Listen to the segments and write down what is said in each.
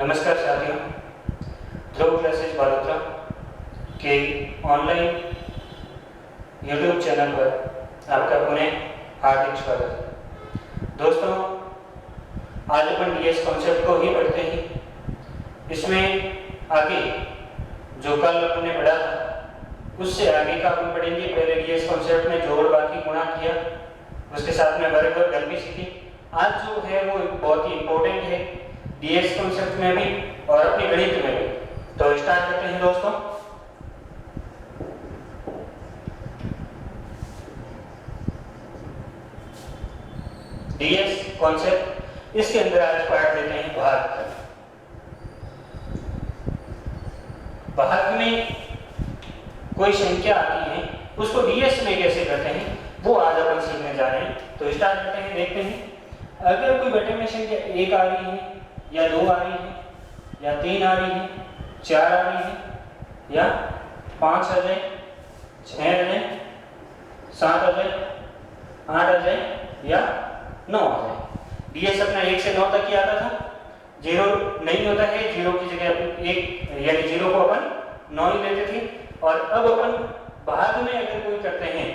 नमस्कार साथियों, ध्रुव क्लासेस बालोतरा के ऑनलाइन यूट्यूब चैनल पर आपका पुनः हार्दिक स्वागत। दोस्तों, आज अपन डीएस कॉन्सेप्ट को ही पढ़ते हैं। इसमें आगे जो कल अपन ने पढ़ा था उससे आगे का अपन पढ़ेंगे। पहले डीएस कॉन्सेप्ट में जोड़, बाकी, गुणा किया, उसके साथ में वर्ग और गल भी सीखी। आज जो है वो बहुत ही इंपॉर्टेंट है डीएस कॉन्सेप्ट में भी और अपने गणित में भी। तो स्टार्ट करते हैं दोस्तों। डीएस कॉन्सेप्ट, इसके अंदर आज पढ़ देते हैं भाग। भाग में कोई संख्या आती है उसको डीएस में कैसे करते हैं वो आज अपन सीखने जा रहे हैं। तो स्टार्ट करते हैं, देखते हैं। अगर कोई बटे में संख्या 1 आ रही है या 2 आ रही है या 3 आ रही है, 4 आ रही है या 5 आ जाए, 6 आ जाए, 7 आ जाए, 8 आ जाए या 9 आ जाए। डीएस अपना 1 से 9 तक ही आता था। 0 नहीं होता है, 0 की जगह अपन 1 यानी 0 को अपन 9 ही लेते थे। और अब अपन भाग में अगर कोई करते हैं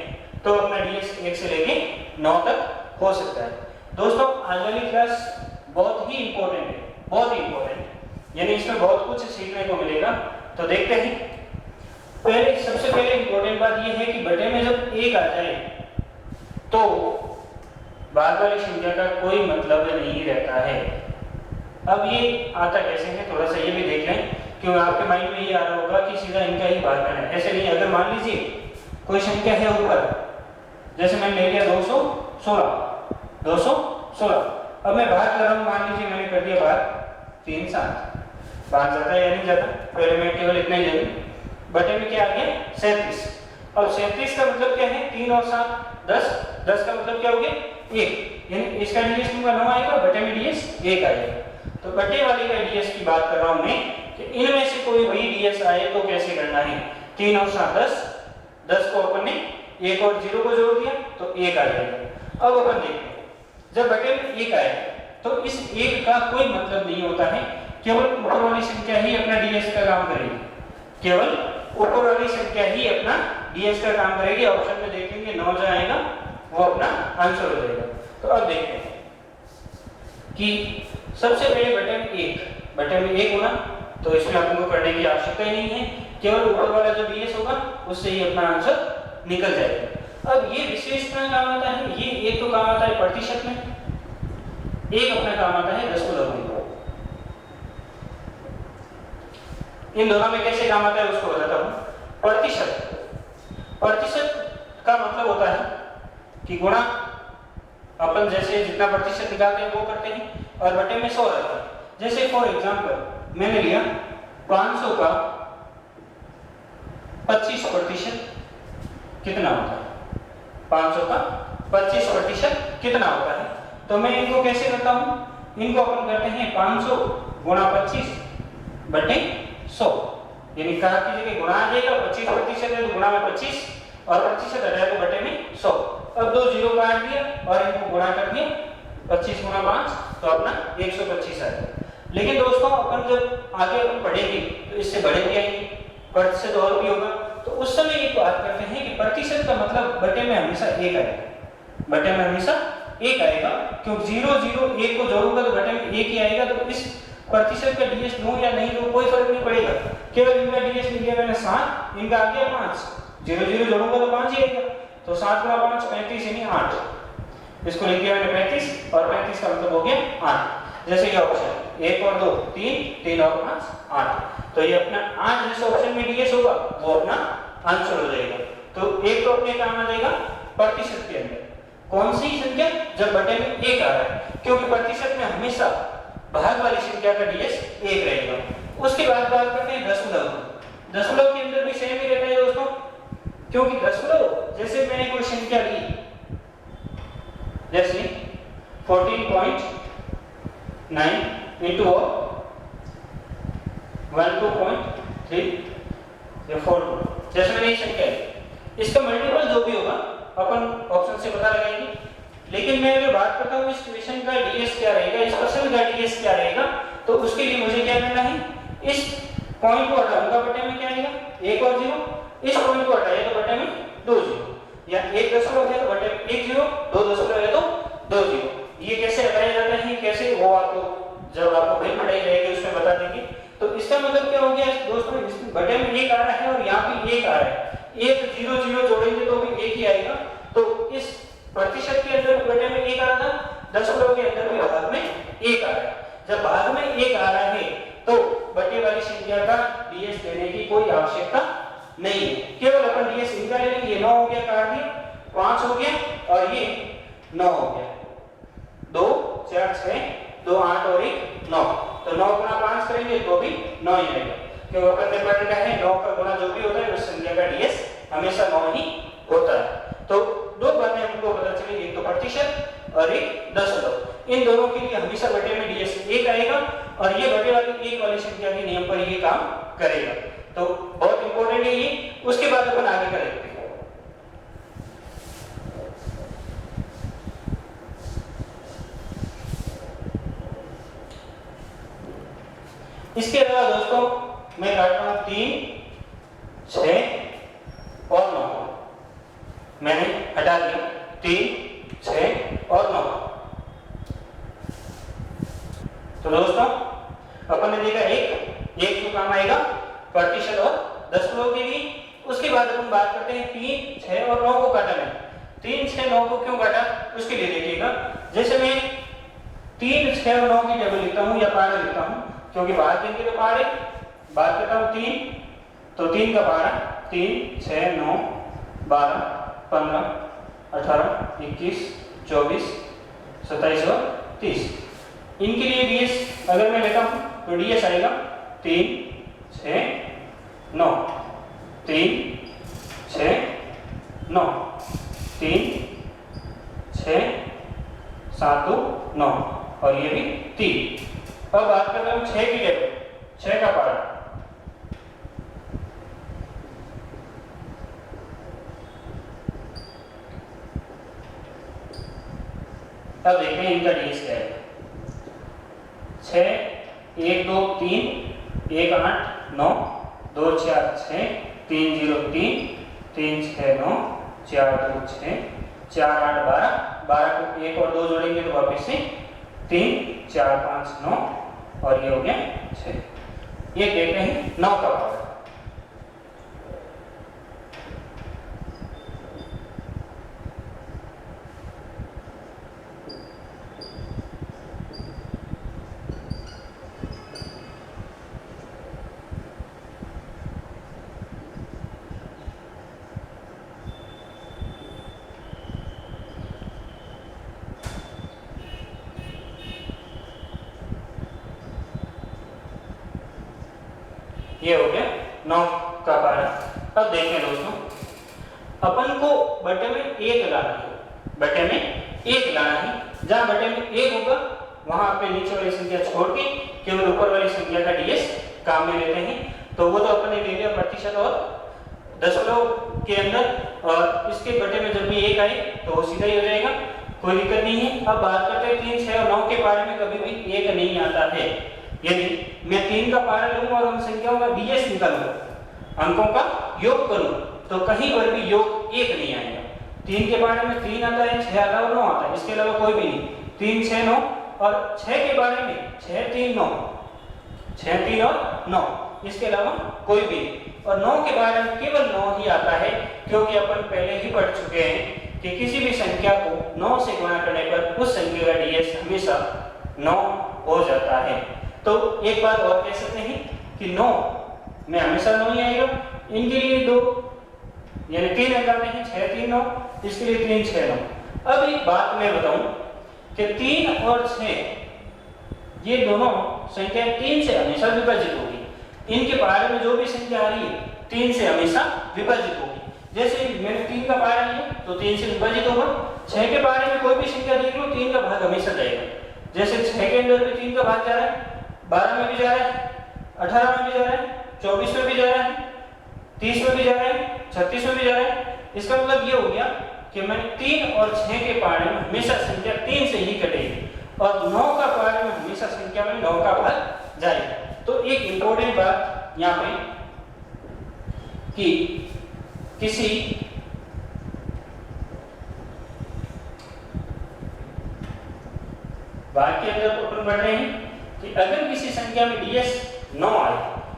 तो अपना डीएस 1 से लेके 9 तक हो सकता है। दोस्तों, आज वाली क्लास बहुत ही इंपॉर्टेंट है, बहुत ही इंपॉर्टेंट, यानी इसमें बहुत कुछ सीखने को मिलेगा। तो देखते हैं। सबसे पहले इंपॉर्टेंट बात यह है कि बटे में जब 1 आ जाए तो भाग वाली संख्या का कोई मतलब नहीं रहता है। अब ये आता कैसे है, थोड़ा सा ये भी देख लें, क्योंकि आपके माइंड में ये आ रहा होगा कि सीधा इनका ही भाग करना है। ऐसे नहीं। अगर मान लीजिए कोई संख्या है ऊपर, जैसे मैंने ले लिया 216, अब मैं भाग कर रहा हूँ, मान लीजिए मैंने कर दिया भाग 3 7, भाग जाता है या नहीं जाता? पहले मैं केवल इतना ही ले लूं। बटे में क्या आ गया 37। अब 37 का मतलब क्या है? 3 और 7 10, 10 का मतलब क्या हो गया 1, यानी इसका डीएस 9 आएगा, बटे में डीएस 1 आएगा। तो बटे वाले का डीएस की बात कर रहा हूं मैं कि इनमें से कोई भी डीएस आए तो कैसे करना है। 3 और 7 10, 10 को अपन ने 1 और 0 को जोड़ दिया तो 1 आ जाएगा। अब अपन देखते हैं, जब बटे में 1 आए तो इस 1 का कोई मतलब नहीं होता है, केवल ऊपर वाली संख्या ही अपना डीएस का काम करेगी। केवल ऊपर वाली संख्या ही अपना डीएस का काम करेगी। ऑप्शन में देखेंगे 9 जो आएगा वो अपना आंसर हो जाएगा। तो अब देखते हैं कि सबसे पहले बटे में 1 होना, तो इसमें आपको करने की आवश्यकता ही नहीं है, केवल ऊपर वाला जो डीएस होगा उससे ही अपना आंसर निकल जाएगा। अब ये विशेषता काम आता है, ये एक तो काम आता है प्रतिशत में, एक अपना काम आता है दशमलव में। इन दोनों में कैसे काम आता है उसको बताता हूं। प्रतिशत का मतलब होता है कि गुणा अपन जैसे जितना प्रतिशत निकालते हैं वो करते हैं और बटे में 100 रहता है। जैसे फॉर एग्जांपल मैंने लिया 500 का 25% कितना होता है? 500 का 25% कितना होता है? तो मैं इनको कैसे करता हूं? इनको अपन करते हैं 500 गुणा 25 बटे 100, यानी कहा की जगह गुणा आ जाएगा, 25% है तो गुणा में 25 और प्रतिशत आ जाएगा बटे में 100। अब 2 0 काट दिया और इनको गुणा कर दिया, 25 गुणा 5 तो अपना 125 आ जाएगा। लेकिन दोस्तों, अपन जब आगे अपन पढ़ेंगे तो इससे बड़े भी आएंगे, प्रतिशत और भी होगा। तो उस समय एक बात करते हैं कि प्रतिशत का मतलब बटे में हमेशा 1 आएगा, बटे में हमेशा 1 आएगा, क्योंकि 0 0 1 को जोड़ूंगा तो बटे में 1 ही आएगा। तो इस प्रतिशत का डीएस लूं या नहीं लूं कोई फर्क नहीं पड़ेगा, केवल इनका डीएस लिया मैंने 7, इनका आ गया 5, 0 0 जोड़ूंगा तो 5 ही आएगा। तो 7 गुणा 5 35 यानी 8, इसको लिख दिया मैंने 35 और 35 का मतलब हो गया 8। जैसे ये ऑप्शन 1 और 2 3, 3 और 5 8, तो ये अपना 8 जिस ऑप्शन में डीएस होगा वो अपना आंसर हो जाएगा। तो एक तो अपने काम आ जाएगा प्रतिशत के अंदर कौन सी संख्या, जब बटे में 1 आ रहा है, क्योंकि प्रतिशत में हमेशा भाग वाली संख्या का डीएस 1 रहेगा। उसके बाद बात करते हैं दशमलव के अंदर भी सेम ही रहता है दोस्तों, क्योंकि दशमलव जैसे मैंने कोई संख्या ली, जैसे 14.9 into 12.3 या 42, जैसे मैंने ये संख्या ली, इसका मल्टीपल जो भी होगा अपन ऑप्शन से पता लगाएंगे। लेकिन मैं अगर बात करता हूँ इस क्वेश्चन का डीएस क्या रहेगा, इस क्वेश्चन का डीएस क्या रहेगा, तो उसके लिए मुझे क्या करना है, इस पॉइंट को हटाऊंगा, बटे में क्या आएगा 1 और 0, इस पॉइंट को हटाया तो बटे में 2 0, या 1 दशमलव है तो बटे में 1 0, 2 दशमलव है तो 2 0। ये कैसे हटाया जाता है, कैसे, वो आपको जब आपको भाई पढ़ाई रहेगी उसमें बता देंगे। तो इसका मतलब क्या हो गया दोस्तों, इस बटे में 1 आ रहा है और यहाँ पे 1 आ रहा है, 1 0 0 जोड़ेंगे तो भी 1 ही आएगा। तो इस प्रतिशत के अंदर बटे में 1 आ रहा था, दशमलव के अंदर भी भाग में 1 आ रहा है। जब भाग में 1 आ रहा है तो बटे वाली संख्या का डीएस देने की कोई आवश्यकता नहीं है, केवल अपन डीएस इनका ले लेंगे। 9 हो गया, काट दिया, 5 हो गया और ये 9 हो गया, 2 4 6 2 8 और 1 9। तो 9 गुना 5 करेंगे तो भी 9 ही आएगा, क्योंकि अपन ने पढ़ा है 9 का गुना जो भी होता है उस संख्या का डीएस हमेशा 9 ही होता है। तो दो बातें हमको पता चली, एक तो प्रतिशत और एक दशमलव। इन दोनों के लिए हमेशा बटे में डीएस 1 आएगा और ये बटे वाली 1 वाली संख्या के नियम पर ये काम करेगा। तो बहुत इंपॉर्टेंट है ये। उसके बाद अपन आगे करेंगे। इसके अलावा दोस्तों मैं काट रहा हूं 3 6 और 9, मैंने हटा दिया 3 6 और 9। तो दोस्तों अपन ने देखा एक तो काम आएगा प्रतिशत और दशमलव के लिए। उसके बाद अपन बात करते हैं 3 6 और 9 को काटा मैंने। 3 6 9 को क्यों काटा उसके लिए देखिएगा। जैसे मैं 3 6 और 9 की टेबल लिखता हूं या पारा लिखता हूं, क्योंकि बाहर देंगे तो पारे, बात करता हूं 3, तो 3 का पारा 3 6 9 12 15 18 21 24 27 और 30। इनके लिए डीएस अगर मैं लेता हूं तो डीएस आएगा 3 6 9 3 6 9 3 6 7 2 9 और ये भी 3। अब बात करते हैं 6 की टेबल, 6 का पारा अब देखते हैं इनका डीएस क्या है। 6 1 2 3 1 8 9 2 4 6 3 0 3 3 6 9 4 2 6 4 8 12 12 को 1 और 2 जोड़ेंगे तो वापस से 3 4 5 9 और ये हो गया 6। ये देखते हैं 9 का पावर। ये हो गया 9 का पारा। अब देखें दोस्तों, अपन को बटे में 1 लाना है, बटे में 1 लाना है। जहां बटे में 1 होगा वहां अपने नीचे वाली संख्या छोड़ के केवल ऊपर वाली संख्या का डीएस काम में लेते हैं। तो वो तो अपने ले लिया प्रतिशत और दशमलव के अंदर, और इसके बटे में जब भी 1 आए तो वो सीधा ही हो जाएगा, कोई दिक्कत नहीं है। अब बात करते हैं 3 6 और 9 के पारे में कभी भी 1 नहीं आता है। यदि मैं 3 का पारा लूंगा और उन संख्याओं का डीएस निकालूंगा, अंकों का योग करूं, तो कहीं पर भी योग 1 नहीं आएगा। 3 के बारे में 3 आता है, 6 आता है और 9 आता है, इसके अलावा कोई भी नहीं। 3 6 9 और 6 के बारे में 6 3 9, 6 3 और 9, इसके अलावा कोई भी नहीं। और 9 के बारे में केवल 9 ही आता है, क्योंकि अपन पहले ही पढ़ चुके हैं कि किसी भी संख्या को 9 से गुणा करने पर उस संख्या का डीएस हमेशा 9 हो जाता है। तो एक बात और कह सकते हैं कि 9 में हमेशा 9 ही आएगा। इनके लिए 2 यानी 3 लगाते हैं, 6 3 9, इसके लिए 3 6 9। अब एक बात मैं बताऊं कि 3 और 6 ये दोनों संख्या 3 से हमेशा विभाजित होगी। इनके पारे में जो भी संख्या आ रही है 3 से हमेशा विभाजित होगी। जैसे मैंने 3 का पारा लिया तो 3 से विभाजित होगा। 6 के पारे में कोई भी संख्या देख लो 3 का भाग हमेशा जाएगा। जैसे 6 के अंदर भी 3 का भाग जा रहा है, 12 में भी जा रहा है, 18 में भी जा रहा है, 24 में भी जा रहा है, 30 में भी जा रहा है, 36 में भी जा रहा है। इसका मतलब ये हो गया कि मैंने 3 और 6 के पारे में हमेशा संख्या 3 से ही कटेगी। और 9 का पावर में हमेशा संख्या में 9 का भाग जाएगा। तो एक इंपॉर्टेंट बात यहाँ पे कि किसी भाग के अंदर अपन पढ़ रहे हैं कि अगर किसी संख्या में ds 9 आए,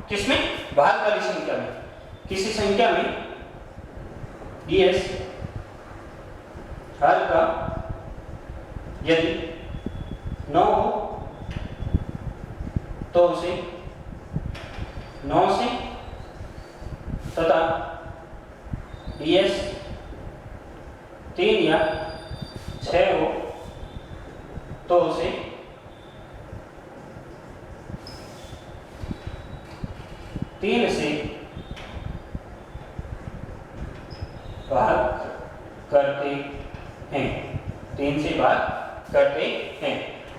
किसमें? भाग वाली संख्या में, किसी संख्या में ds हर का यदि 9 हो तो उसे 9 से तथा ds 3 या 6 हो तो उसे 3 से भाग करते हैं। 3 से भाग करते हैं।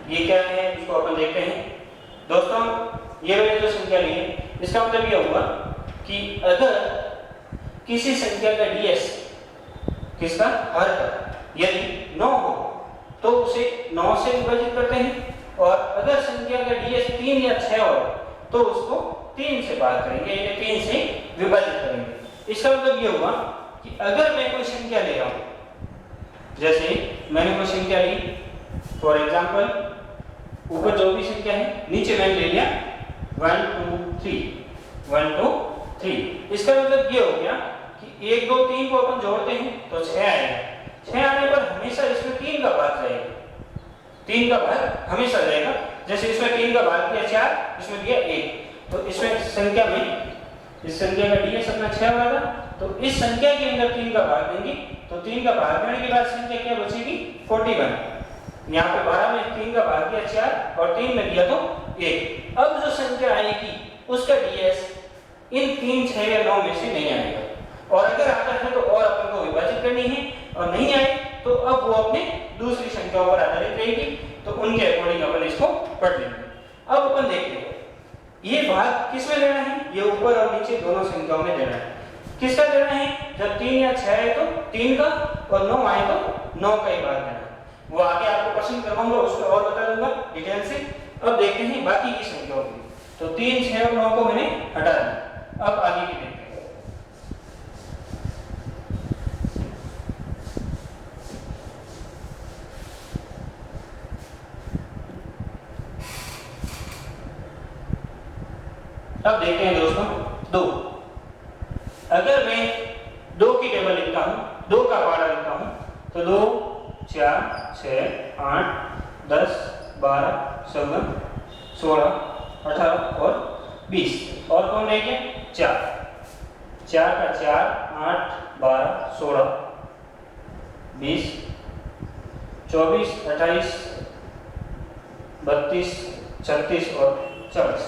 ये क्या है इसको अपन देखते हैं। दोस्तों ये मैंने जो संख्या ली है इसका मतलब ये हुआ कि अगर किसी संख्या का ds किसका? हर का यदि 9 हो तो उसे 9 से विभाजित करते हैं, और अगर संख्या का ds 3 या 6 हो तो उसको 3 से भाग करेंगे, यानी 3 से विभाजित करेंगे। इसका मतलब ये हुआ कि अगर मैं कोई संख्या ले रहा हूं, जैसे मैंने कोई संख्या ली, फॉर एग्जांपल ऊपर जो भी संख्या है नीचे मैंने ले लिया 1 2 3 1 2 3। इसका मतलब ये हो गया कि 1 2 3 को अपन जोड़ते हैं तो 6 आएगा। 6 आने पर हमेशा इसमें 3 का भाग जाएगा, 3 का भाग हमेशा जाएगा। जैसे इसमें 3 का भाग दिया 4, इसमें दिया 1, तो इसमें संख्या में इस संख्या का ds अपना 6 होगा, तो इस संख्या के अंदर 3 का भाग देंगे तो 3 का भाग देने के बाद संख्या क्या बचेगी? 41। यहाँ पे 12 में 3 का भाग दिया 4 और 3 में दिया तो 1। अब जो संख्या आएगी उसका ds इन 3 6 या 9 में से नहीं आएगा, और अगर आता है तो और अपन को विभाजित करनी है, और नहीं आए तो अब वो अपने दूसरी संख्याओं पर आधारित रहेगी, तो उनके अकॉर्डिंग अपन इसको पढ़ लेंगे। अब अपन देखते हैं ये भाग किसमें लेना है, ये ऊपर और नीचे दोनों संख्याओं में देना है। किसका देना है? जब 3 या 6 है तो 3 का, और 9 आए तो 9 का ही भाग देना है। वो आगे आपको प्रश्न करवाऊंगा, उसमें और बता दूंगा डिटेल से। अब देखते हैं बाकी की संख्याओं की। तो 3 6 और 9 को मैंने हटा दिया। अब आगे की देखते हैं। अब देखते हैं दोस्तों 2। अगर मैं 2 की टेबल लिखता हूं, 2 का पारा लिखता हूं, तो 2 4 6 8 10 12 16 16 18 और 20, और कौन रह गया? 4। 4 का 4 8 12 16 20 24 28 32 36 और 40,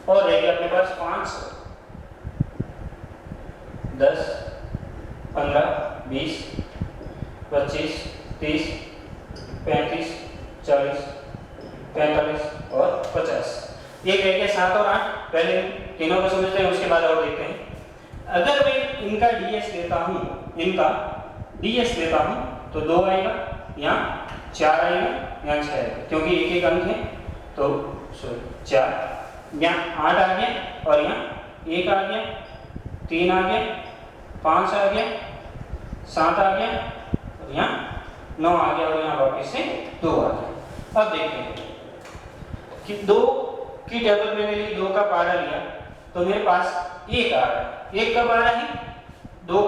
और रह गया अपने पास 5 10 15 20 25 30 35 40 45 और 50। एक रह गया 7 और 8। पहले तीनों को समझते हैं, उसके बाद और देखते हैं। अगर मैं इनका ds लेता हूं, इनका ds लेता हूं तो 2 आएगा, यहाँ 4 आएगा, यहाँ 6 आएगा, क्योंकि एक एक अंक है तो 4, यहाँ 8 आ गया, और यहाँ 1 आ गया, 3 आ गया, 5 आ गया, 7 आ गया, और यहाँ 9 आ गया, और यहाँ वापस से 2 आ गया। अब देखते हैं कि 2 की टेबल मैंने ली, 2 का पारा लिया, तो मेरे पास 1 आ रहा है। 1 का पारा है, 2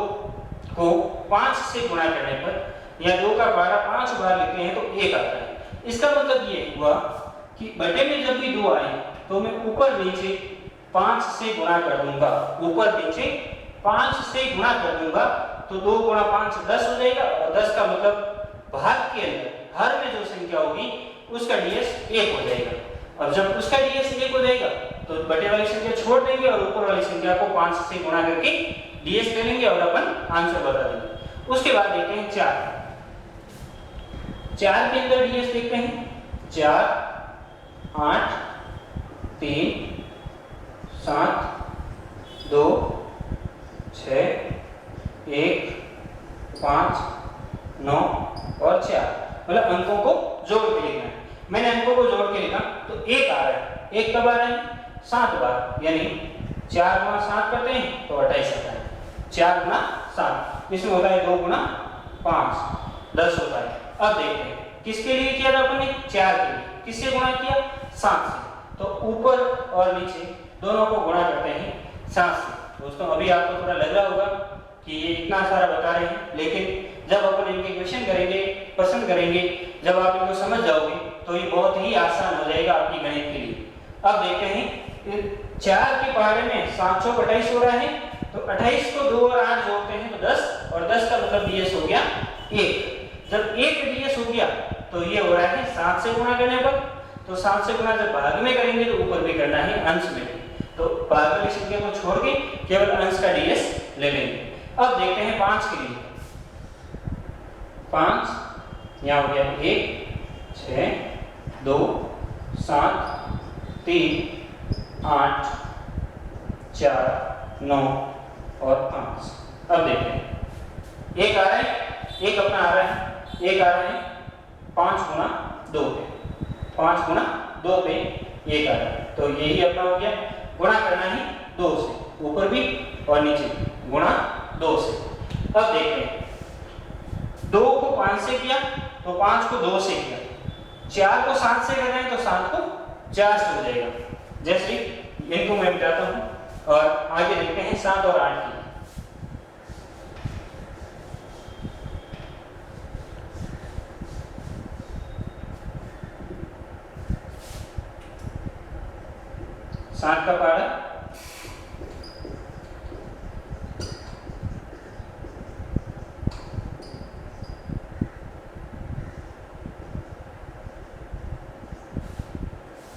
को 5 से गुणा करने पर, या 2 का पारा 5 बार लेते हैं तो 1 आता है। इसका मतलब ये हुआ कि बटे में जब भी 2 आए तो मैं ऊपर नीचे 5 से गुणा कर दूंगा, ऊपर नीचे 5 से गुणा कर दूंगा, तो 2 गुणा 5 10 हो जाएगा, और 10 का मतलब भाग के अंदर हर में जो संख्या होगी उसका ds 1 हो जाएगा। अब जब उसका ds 1 हो जाएगा तो बटे वाली संख्या छोड़ देंगे और ऊपर वाली संख्या को 5 से गुणा करके ds ले लेंगे और अपन आंसर बता देंगे। उसके बाद देखते हैं 4 के अंदर ds देखते हैं। 4 8 3 7 2 6 1 5 9 और 4, मतलब अंकों को जोड़ के लिखना है। मैंने अंकों को जोड़ के लिखा तो 1 आ रहा है। 1 कब आ रहा है? 7 बार, यानी 4 गुना 7 करते हैं तो 28 आता है। 4 गुना 7, इसमें होता है 2 गुना 5, 10 होता है। अब देखते हैं किसके लिए किया था अपन ने? 4 के लिए। किससे गुणा किया? 7 से। तो ऊपर और नीचे दोनों को गुणा करते हैं 7 से। दोस्तों अभी आपको थोड़ा लग रहा होगा कि ये इतना सारा बता रहे हैं, लेकिन जब अपन इनके क्वेश्चन करेंगे, पसंद करेंगे, जब आप इनको समझ जाओगे तो ये बहुत ही आसान हो जाएगा आपकी गणित के लिए। अब देखते हैं 4 के पहाड़े में 7 चौक 28 हो रहा है, तो 28 को 2 और 8 जोड़ते हैं तो 10, और 10 का मतलब डीएस हो गया 1। जब 1 डीएस हो गया तो ये हो रहा है 7 से गुणा करने पर। तो 7 से गुणा जब भाग में करेंगे तो ऊपर भी करना है, अंश में भी। तो भाग वाली संख्या को छोड़ के केवल अंश का डीएस ले लेंगे। अब देखते हैं 5 के लिए। 5 यहाँ हो गया 1, 6, 2, 7, 3, 8, 4, 9 और 5। अब देखते हैं 1 आ रहा है, 1 अपना आ रहा है, 1 आ रहा है 5 गुना 2 पे, 5 गुना 2 पे 1 आ रहा है। तो यही अपना हो गया। गुणा करना है 2 से, ऊपर भी और नीचे भी गुणा 2 से। अब देखते हैं 2 को 5 से किया तो 5 को 2 से किया, 4 को 7 से कर रहे हैं तो 7 को 4 से हो जाएगा। जैसे इनको मैं बताता हूं और आगे देखते हैं 7 और 8 की। 7 का पहाड़ा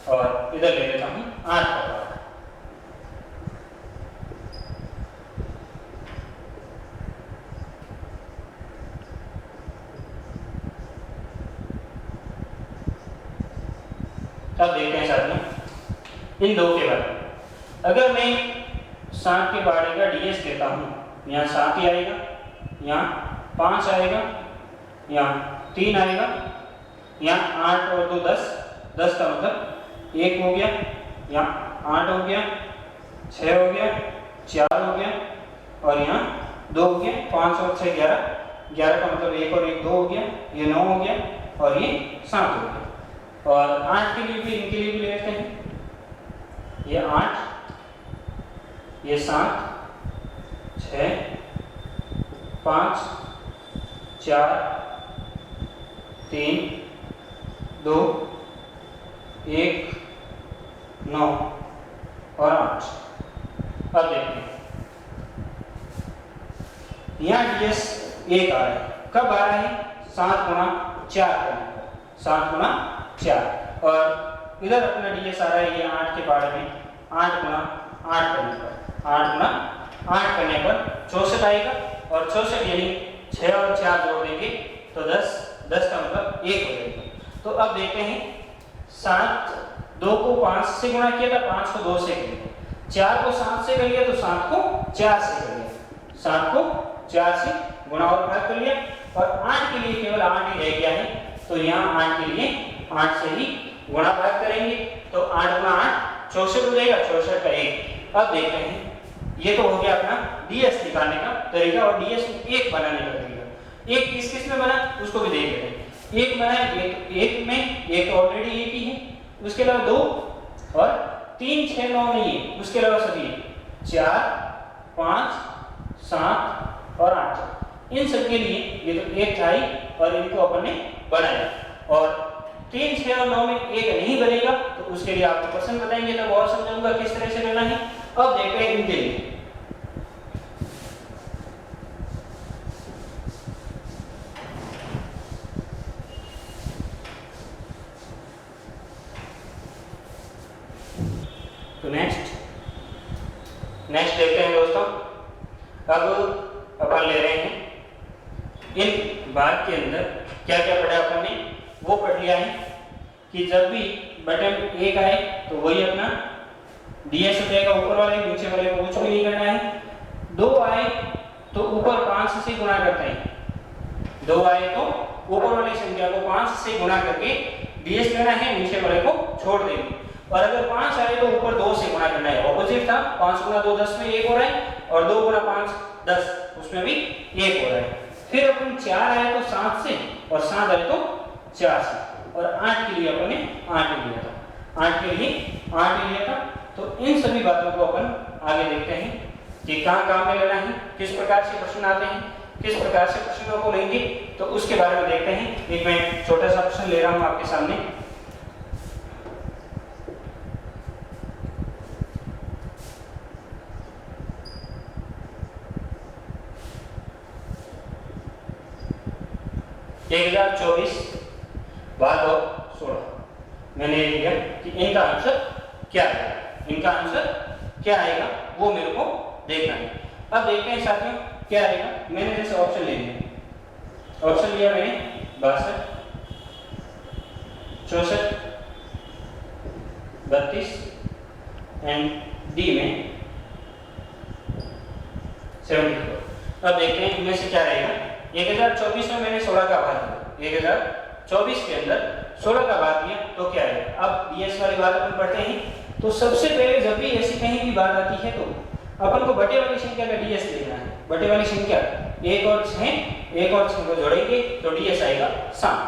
और इधर ले लेता हूं 8 का पहाड़ा। अब देखते हैं साथ में इन दो के बारे में। अगर मैं 7 के पहाड़े का डीएस लेता हूं, यहाँ 7 ही आएगा, यहाँ 5 आएगा, यहाँ 3 आएगा, यहाँ 8 और 2 10, 10 का मतलब 1 हो गया, यहाँ 8 हो गया, 6 हो गया, 4 हो गया और यहाँ 2 हो गया, 5 और 6 11, 11 का मतलब 1 और 1 2 हो गया, ये 9 हो गया और ये 7 हो गया। और 8 के लिए भी, इनके लिए भी ले लेते हैं, ये 8, ये 7, 6, 5, 4, 3, 2, 1, 9 और 8। अब देखते हैं यहाँ डीएस 1 आ रहा है। कब आ रहा है? 7 गुना 4 करने पर, 7 गुना 4। और इधर अपना डीएस आ रहा है ये 8 के पहाड़े में 8 गुना 8 करने पर, 8 गुना 8 करने पर 64 आएगा। और 64 यानी 6 और 4 जोड़ देंगे तो 10, 10 का मतलब 1 हो जाएगा। तो अब देखते हैं 7, 2 को 5 से गुणा किया था, 5 को 2 से किया, 4 को 7 से कर लिया तो 7 को 4 से कर लिया, 7 को 4 से गुणा और भाग कर लिया। और 8 के लिए केवल 8 ही रह गया है, तो यहाँ 8 के लिए 8 से ही गुणा भाग करेंगे तो 8 गुना 8 64 हो जाएगा, 64 का 1। अब देखते हैं ये तो हो गया अपना डीएस निकालने का तरीका और डीएस को 1 बनाने का तरीका। 1 किस किस में बना उसको भी देख लेते हैं। 1 बना है 1 में, 1 तो ऑलरेडी 1 ही है, उसके अलावा 2 और 3, 6, 9 नहीं है, उसके अलावा सभी 4, 5, 7 और 8। इन सब के लिए ये तो 1 था ही और इनको अपन ने बनाया। और 3, 6 और 9 में 1 नहीं बनेगा तो उसके लिए आपको क्वेश्चन बताएंगे तब और समझाऊंगा किस तरह से करना है। अब देखते हैं इनके लिए। तो नेक्स्ट देखते हैं दोस्तों। अब अपन ले रहे हैं इन भाग के अंदर क्या क्या पढ़ा अपन ने, वो पढ़ लिया है कि जब भी बटन 1 आए तो वही अपना डीएस हो जाएगा, ऊपर वाले नीचे वाले को कुछ भी नहीं करना है। 2 आए तो ऊपर 5 से गुणा करते हैं, 2 आए तो ऊपर वाली संख्या को 5 से गुणा करके डीएस लेना है, नीचे वाले को छोड़ देंगे। और अगर 5 आए तो ऊपर 2 से गुणा करना है, ऑपोजिट था, 5 गुना 2 10 में 1 हो रहा है, और 2 गुना 5 10, उसमें भी 1 हो रहा है। फिर अपन 4 आए तो 7 से, और 7 आए तो 4 से, और 8 के लिए अपन ने 8 ही लिया था, 8 के लिए 8 ही लिया था। तो इन सभी बातों को अपन आगे देखते हैं कि कहाँ काम में लेना है, किस प्रकार से प्रश्न आते हैं, किस प्रकार से प्रश्नों को लेंगे, तो उसके बारे में देखते हैं। एक मैं छोटा सा प्रश्न ले रहा हूं आपके सामने। एक 2024 भाग 16 मैंने लिया कि इनका आंसर क्या आएगा, इनका आंसर क्या आएगा वो मेरे को देखना है। अब देखते हैं साथियों क्या आएगा। मैंने जैसे ऑप्शन ले लिया, ऑप्शन लिया मैंने 62, 64, 32 एंड डी में 74। अब देखते हैं इनमें से क्या रहेगा। 1024 में मैंने 16 का भाग दिया, 1024 के अंदर 16 का भाग दिया तो क्या है। अब डीएस वाली बात अपन पढ़ते हैं। तो सबसे पहले जब भी ऐसी कहीं भी बात आती है तो अपन को बटे वाली संख्या का डीएस लेना है। बटे वाली संख्या 1 और 6 को जोड़ेंगे तो डीएस आएगा 7।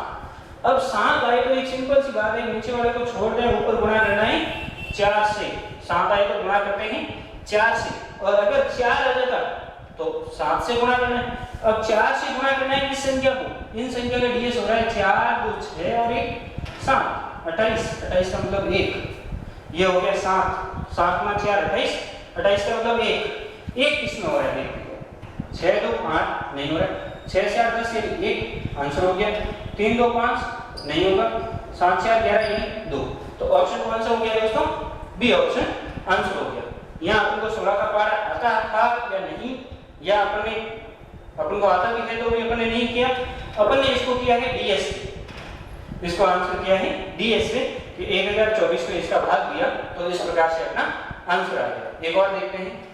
अब 7 आए तो एक सिंपल सी बात है, नीचे वाले को छोड़ दें, ऊपर गुणा करना है 4 से। 7 आए तो गुणा करते हैं 4 से, और अगर 4 आ जाता तो 7 से गुणा करना है। अब 4 से गुणा करना है किस संख्या को, इन संख्या का डीएस हो रहा है 4 2 6 और 1 7, 28 का मतलब 1, ये हो गया 7, 7 गुना 4 28, 28 का मतलब 1 किसमें हो रहा है, 6 2 8 नहीं हो रहा है, 6 से 8 10 ये 1 आंसर हो गया, 3 2 5 नहीं होगा, 7 4 11 ये 2। तो ऑप्शन कौन सा हो गया दोस्तों, बी ऑप्शन आंसर हो गया। यहाँ अपन को 16 का पारा आता था या नहीं, या अपन को आता भी है तो भी अपन ने नहीं किया, अपन ने इसको किया है डीएस, इसको आंसर किया है डीएस से कि 1024 में इसका भाग दिया तो इस प्रकार से अपना आंसर आ गया। एक और देखते हैं।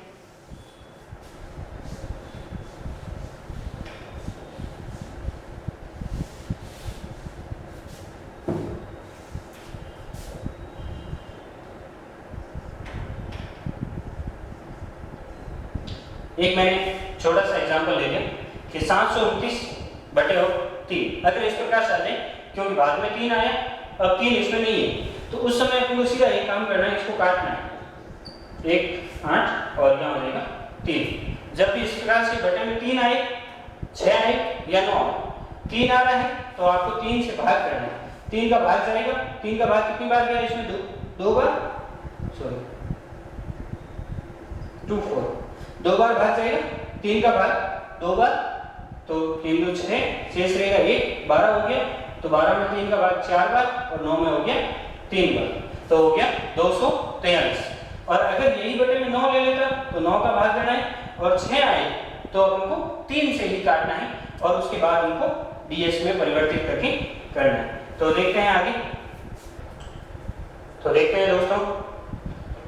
एक मैंने छोटा सा एग्जांपल ले लिया कि 729 बटे 3। अगर इस प्रकार से आ जाए, क्योंकि बाद में 3 आया, अब 3 इसमें नहीं है, तो उस समय आपको सीधा एक काम करना है, इसको काटना है, 1 8 और यहाँ हो जाएगा 3। जब भी इस प्रकार से बटे में 3 आए, 6 आए या 9, 3 आ रहा है तो आपको 3 से भाग करना है। 3 का भाग जाएगा, 3 का भाग कितनी बार गया इसमें, 2 बार, सॉरी 2 4, 2 बार भाग जाएगा। 3 का भाग 2 बार, तो 3 2 6, शेष रहेगा 1, 12 हो गया, तो 12 में 3 का भाग 4 बार और 9 में हो गया 3 बार, तो हो गया 243। और अगर यही बटे में 9 ले लेता तो 9 का भाग देना है, और 6 आए तो हमको 3 से ही काटना है, और उसके बाद उनको डीएस में परिवर्तित करके करना है। तो देखते हैं आगे। तो देखते हैं दोस्तों,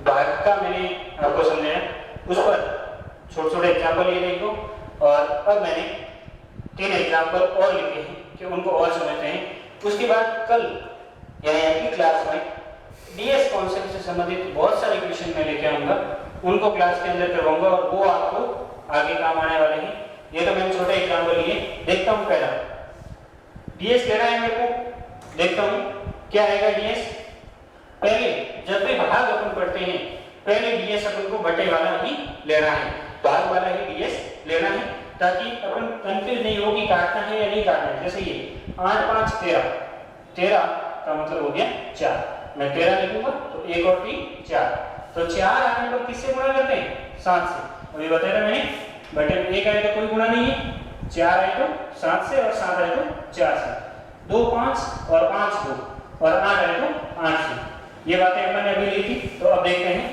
भाग का मैंने आपको समझाया, उस पर छोटे-छोटे एग्जांपल ये देखो, और अब मैंने 3 एग्जांपल और लिखे हैं कि उनको और समझते हैं। उसके बाद कल यानी अगली क्लास में डीएस कॉन्सेप्ट से संबंधित बहुत सारे क्वेश्चन मैं लेके आऊंगा, उनको क्लास के अंदर करवाऊंगा और वो आपको आगे काम आने वाले हैं। ये तो मैंने छोटे एग्जांपल लिए। देखता हूँ पहला डीएस लेना है मेरे को, देखता हूँ क्या आएगा डीएस। पहले जब भी भाग अपन पढ़ते हैं, पहले डीएस अपन को बटे वाला ही लेना है, भाग वाला ही डीएस लेना है, ताकि अपन कंफ्यूज नहीं हो कि काटना है या नहीं काटना है। जैसे ये 8 5 13, 13 का मतलब हो गया 4, मैं 13 लिखूंगा तो 1 और 3 4, तो 4 आने पर किससे गुणा करते हैं, 7 से। अभी बताया था मैंने, बटे में 1 आए तो कोई गुणा नहीं है, 4 आए तो 7 से, और 7 आए तो 4 से, 2 5 और 5 2, और 8 आए तो 8 से। ये बातें अपन ने अभी ली थी। तो अब देखते हैं,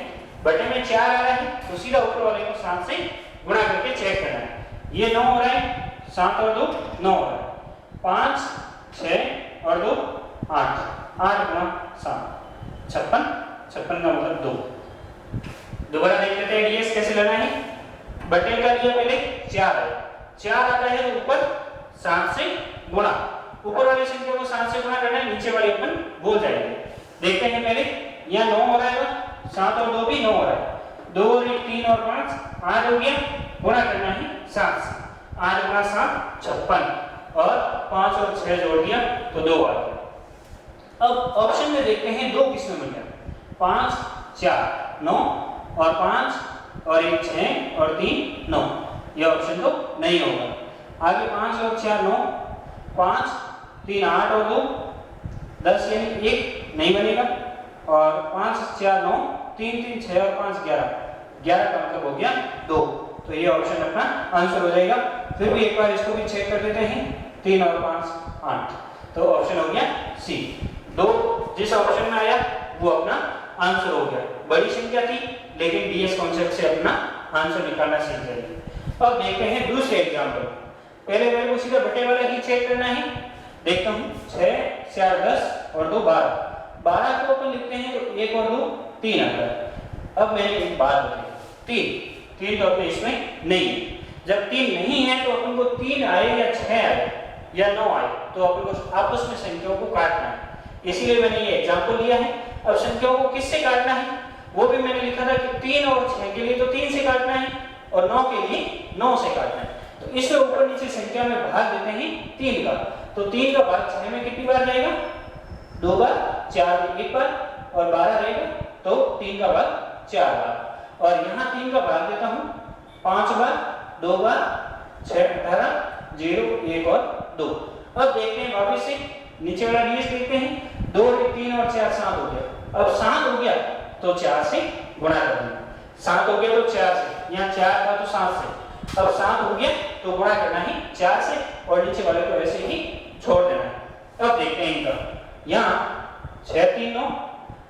बटे में 4 आ रहा है तो सीधा ऊपर वाले को 7 से गुणा करके चेक करना है। ये 9 हो रहा है, 7 और 2 9 हो रहा है, 5 6 और 2 8, 8 गुना 7 56, 56 का मतलब 2। दोबारा देख लेते हैं डीएस कैसे लेना है। बटे का लिया पहले 4 है, 4 आता है तो ऊपर 7 से गुणा, ऊपर वाली संख्या को 7 से गुणा करना है, नीचे वाली अपन भूल जाएंगे। देखते हैं पहले, यहाँ 9 हो रहा है, 7 और 2 भी 9 हो रहा है, 2 और 1 3 और 5 8 हो गया, गुणा करना है 7 से, 8 गुणा 7 56 और 5 और 6 जोड़ दिया तो 2 आ गया। अब ऑप्शन में देखते हैं 2 किसमें बन गया, 5 4 9 और 5 और 1 6 और 3 9, यह ऑप्शन तो नहीं होगा। आगे 5 और 4 9, 5 3 8 और 2 10 यानी 1 नहीं बनेगा, और 5 4 9 3 3 6 और 5 11, 11 का मतलब हो गया 2, तो ये ऑप्शन अपना आंसर हो जाएगा। फिर भी एक बार इसको भी चेक कर लेते हैं, 3 और 5 8, तो ऑप्शन हो गया सी। 2 जिस ऑप्शन में आया वो अपना आंसर हो गया। बड़ी संख्या थी लेकिन डीएस कॉन्सेप्ट से अपना आंसर निकालना सीख जाएंगे। अब देखते हैं दूसरे एग्जांपल। पहले मेरे को सीधा बटे वाला ही चेक करना है। देखता हूं 6 4 10 और 2 12, 12 को अपन लिखते हैं तो 1 और 2 3 आता है। अब मैंने एक बात बताई, 3 तो अपने इसमें नहीं है। जब 3 नहीं है तो अपन को 3 आए या 6 आए या 9 आए तो अपन को आपस में संख्याओं को काटना है, इसीलिए मैंने ये एग्जांपल लिया है। अब संख्याओं को किससे काटना है वो भी मैंने लिखा था कि 3 और 6 के लिए तो 3 से काटना है और 9 के लिए 9 से काटना है। तो इससे ऊपर नीचे संख्या में भाग देते हैं 3 का, तो 3 का भाग 6 में कितनी बार जाएगा, 2 बार, 4 में 1 बार और 12 रहेगा तो 3 का भाग 4 बार। और यहाँ 3 का भाग देता हूँ 5 बार, 2 बार, 6 18 0 1 और 2। अब देखते हैं वापस से नीचे वाला डीएस देखते हैं, 2 3 और 4 7 हो गया। अब 7 हो गया तो 4 से गुणा कर देना, 7 हो गया तो 4 से, यहाँ 4 था तो 7 से, अब 7 हो गया तो गुणा करना है 4 से और नीचे वाले को ऐसे ही छोड़ देना है। अब देखते हैं इनका, यहाँ 6 3 9,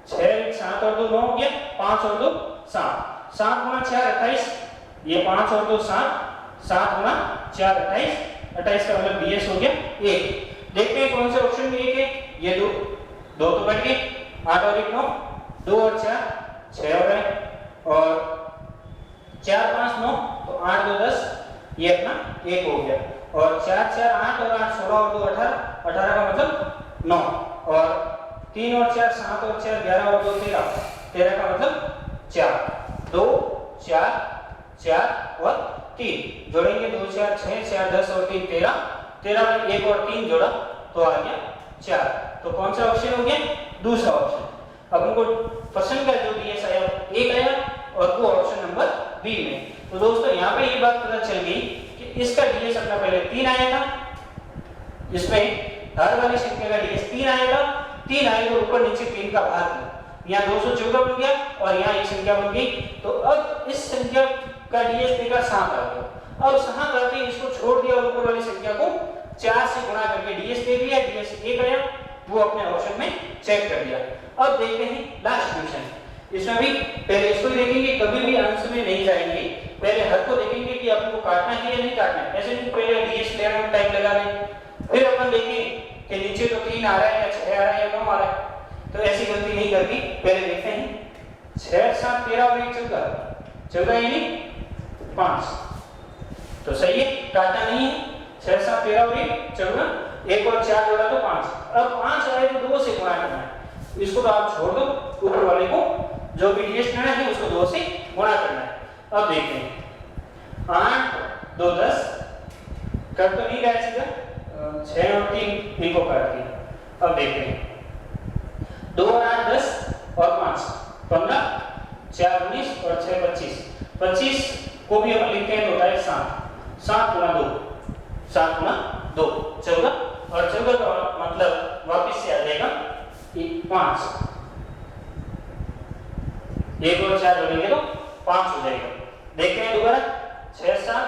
6 1 7 और 2 9 हो गया, 5 और 2 7, 7 गुणा 4 28, ये 5 और 2 7, 7 गुणा 4 28, 28 का मतलब डीएस हो गया 1। देखते हैं कौन से ऑप्शन में 1 है, ये 2 तो कट गए, 8 और 1 9, 2 और 4 6 हो रहे और 4 5 9 तो 8 2 10, ये अपना 1 हो गया और 4 4 8 और 8 16 और 2 18, 18 का मतलब 9 और 3 और 4 7 और 4 11 और 2 13, 13 का मतलब 4, 2 4 4 और 3 जोड़ेंगे 2 4 6 4 10 और 3 13, 13 में 1 और 3 जोड़ा तो आ गया 4। तो कौन सा ऑप्शन हो गया, दूसरा ऑप्शन। अब उनको पर्सन का जो डीएस आया 1 आया और वो ऑप्शन नंबर बी में। तो दोस्तों यहाँ पे ये बात पता चल गई कि इसका डीएस अपना पहले 3 आया था, इसमें हर वाली संख्या का डीएस 3 आया था, 3 आए तो ऊपर नीचे 3 का भाग दिया, यहाँ 214 बन गया और यहाँ एक संख्या बन गई। तो अब इस संख्या का डीएस देगा 7 आ गया। अब 7 आते ही इसको छोड़ दिया और ऊपर वाली संख्या को 4 से गुणा करके डीएस दे दिया, डीएस 1 आया, वो अपने ऑप्शन में चेक कर दिया। अब देखते हैं लास्ट क्वेश्चन, इसमें भी पहले इसको ही देखेंगे, कभी भी आंसर में नहीं जाएंगे, पहले हर को देखेंगे कि अपन को काटना है या नहीं काटना है। ऐसे नहीं पहले डीएस लेने में टाइम लगा लें, फिर अपन देखें कि नीचे तो 3 आ रहा है या 6 आ रहा है या 9 आ रहा है, तो ऐसी गलती नहीं करनी। पहले देखते हैं 6 7 13 और 1 14, 14 यानी 5, तो सही है, काटना नहीं है। 6 7 13 और 1 14, 1 और 4 जोड़ा तो 5। अब 5 आए तो 2 से गुणा करना है, इसको तो आप छोड़ दो, ऊपर वाले को जो भी डीएस लेना है उसको 2 से गुणा करना है। अब देखते हैं 8 2 10, कट तो नहीं रहा सीधा, 6 और 3 इनको काट दिया। अब देखते हैं 2 और 8 10 और 5 15, 4 19 और 6 25, 25 को भी अपन लिखते हैं तो होता है 7, 7 गुणा 2, 7 गुणा 2 14 और 14 का मतलब वापस से आ जाएगा 5, 1 और 4 जोड़ेंगे तो 5 हो जाएगा। देखते हैं दोबारा 6 7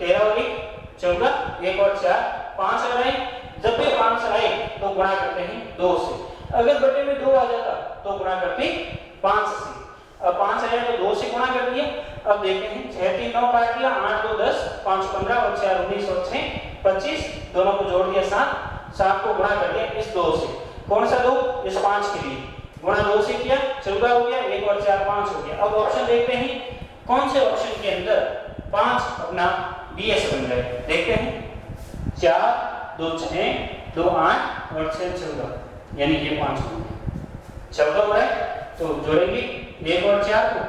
13 और 1 14, 1 और 4 5 आ रहे हैं। जब भी 5 आए तो गुणा करते हैं 2 से, अगर बटे में 2 आ जाता तो गुणा करते 5 से। अब 5 आया तो 2 से गुणा कर दिया। अब देखते हैं 6 3 9 काट दिया, 8 2 10, 5 15 और 4 19 और 6 25, दोनों को जोड़ दिया 7, 7 को गुणा कर दिया इस 2 से। कौन सा 2? इस 5 के लिए गुणा 2 से किया, 14 हो गया, 1 और 4 5 हो गया। अब ऑप्शन देखते हैं कौन से ऑप्शन के अंदर 5 अपना डीएस बन रहा है। देखते हैं 4 2 6 2 8 और 6 14, यानी ये 5 होंगे। 14 हो रहा है तो जोड़ेंगे 1 और 4 को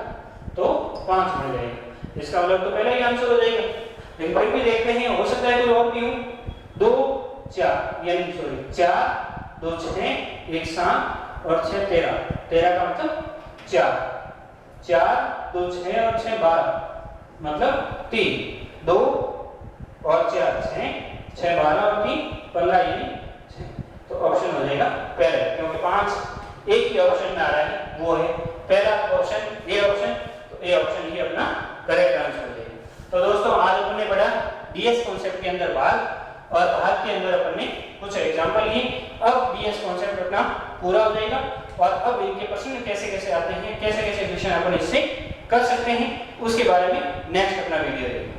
तो 5 बन जाएगा। इसका मतलब तो पहले ही आंसर हो जाएगा, लेकिन फिर भी देखते हैं, हो सकता है कोई और भी हो। 2 4 यानी सॉरी 4 2 6 1 7 और 6 13, 13 का मतलब 4, 4 2 6 और 6 12 मतलब 3, 2 और 4 6 6 12 और 3 15 यानी 6। तो ऑप्शन हो जाएगा पहला, क्योंकि 5 एक ही ऑप्शन में आ रहा है, वो है पहला ऑप्शन, ए ऑप्शन। तो ए ऑप्शन ही अपना करेक्ट आंसर हो जाएगा। तो दोस्तों आज अपन ने पढ़ा डीएस कॉन्सेप्ट के अंदर भाग, और भाग के अंदर अपन ने कुछ एग्जांपल लिए। अब डीएस कॉन्सेप्ट अपना पूरा हो जाएगा, और अब इनके प्रश्न कैसे कैसे आते हैं, कैसे कैसे क्वेश्चन अपन इससे कर सकते हैं, उसके बारे में नेक्स्ट अपना वीडियो देखेंगे।